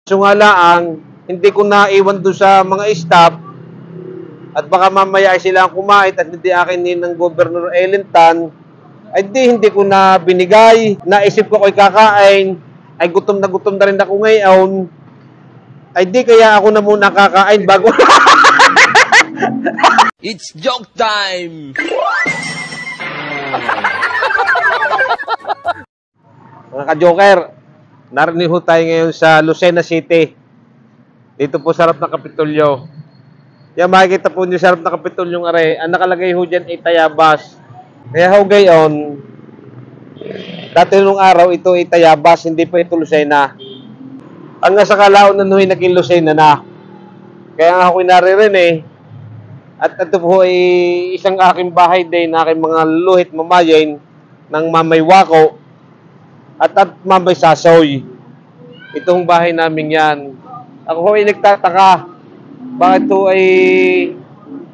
So nga lang, hindi ko naiwan doon sa mga staff at baka mamaya ay sila ang kumait at hindi akin ng Governor Elentan, ay hindi ko na binigay. Naisip ko ko'y kakain, ay gutom na rin ako ngayon, ay di kaya ako na muna kakain bago. It's joke time! Mga ka-joker, narinig ho tayo ngayon sa Lucena City. Dito po sa harap ng Kapitolyo. Yan, makikita po niyo sa harap ng Kapitolyong are. Ang nakalagay ho dyan ay Tayabas. Kaya ho gayon, dati nung araw ito ay Tayabas, hindi pa ito Lucena. Ang nasa kalaon na nuhi naging Lucena na. Kaya nga ako'y naririnig. At ito po ay isang aking bahay din na aking mga luhit mamayin ng Mamay Wako at Mamay Sasoy. Itong bahay namin yan. Ako ho ay nagtataka. Bakit ito ay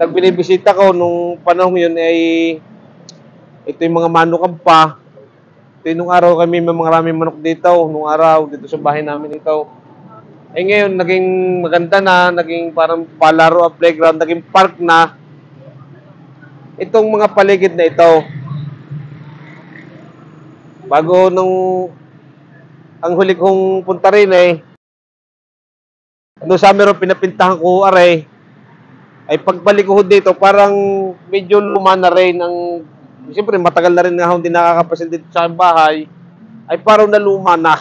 nagbinibisita ko nung panahon yun ay ito yung mga manukang pa. Ito yung nung araw kami may mga maraming manok dito. Nung araw dito sa bahay namin ito. Eh ngayon, naging maganda na, naging parang palaro at playground, naging park na. Itong mga paligid na ito. Bago nung ang huli kong punta rin doon sa meron pinapintahan ko aray, ay pagbalik ko dito, parang medyo luma na rin. Siyempre, matagal na rin nga hindi nakakapasin dito sa aking bahay, ay parang naluma na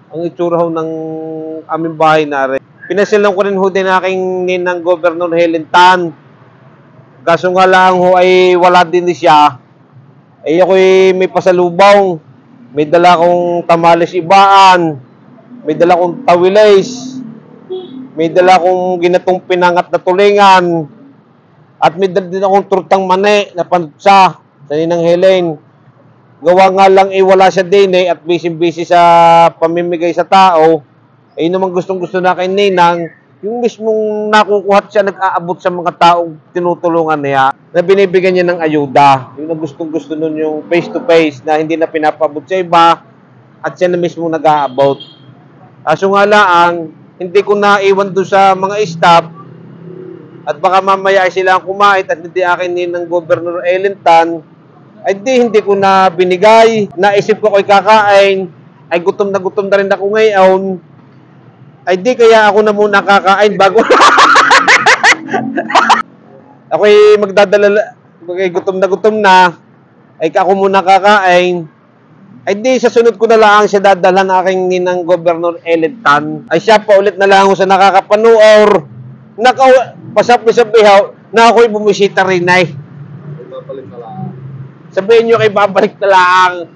ang itsura ho ng aming bahay na rin. Pinasilang ko rin ho din aking ninang Governor Elentan. Kaso nga lang ho ay wala din siya. Ay ako'y may pasalubong. May dala kong tamales ibaan. May dala kong tawilays. May dala kong ginatong pinangat na tulingan. At may dala din akong turtang mani na panutsa sa ninang Helen. Gawa nga lang wala siya din at busy-busy sa pamimigay sa tao. Naman gustong-gusto na kay Ninang, yung mismong nakukuhat siya, nag-aabot sa mga taong tinutulungan niya, na binibigyan niya ng ayuda. Yung gustong-gusto nun yung face-to-face, na hindi na pinapabot sa iba, at siya na mismo nag-aabot. Kaso nga lang, hindi ko naiwan doon sa mga staff, at baka mamaya ay sila ang kumait, at hindi akin ng Governor Elentan, ay hindi ko na binigay. Naisip ko ko'y kakain, ay gutom na rin ako ngayon, ay di kaya ako na muna kakain bago. Ako'y magdadala, gutom na, ay ako muna kakain. Ay di sa sunod ko na lang siya dadalhan aking ninang Governor Elentan. Ay siya pa ulit na lang sa nakakapanuor. Pasap-sabihaw na ako'y bumisita rin ay. Sabihin nyo kay babalik na lang.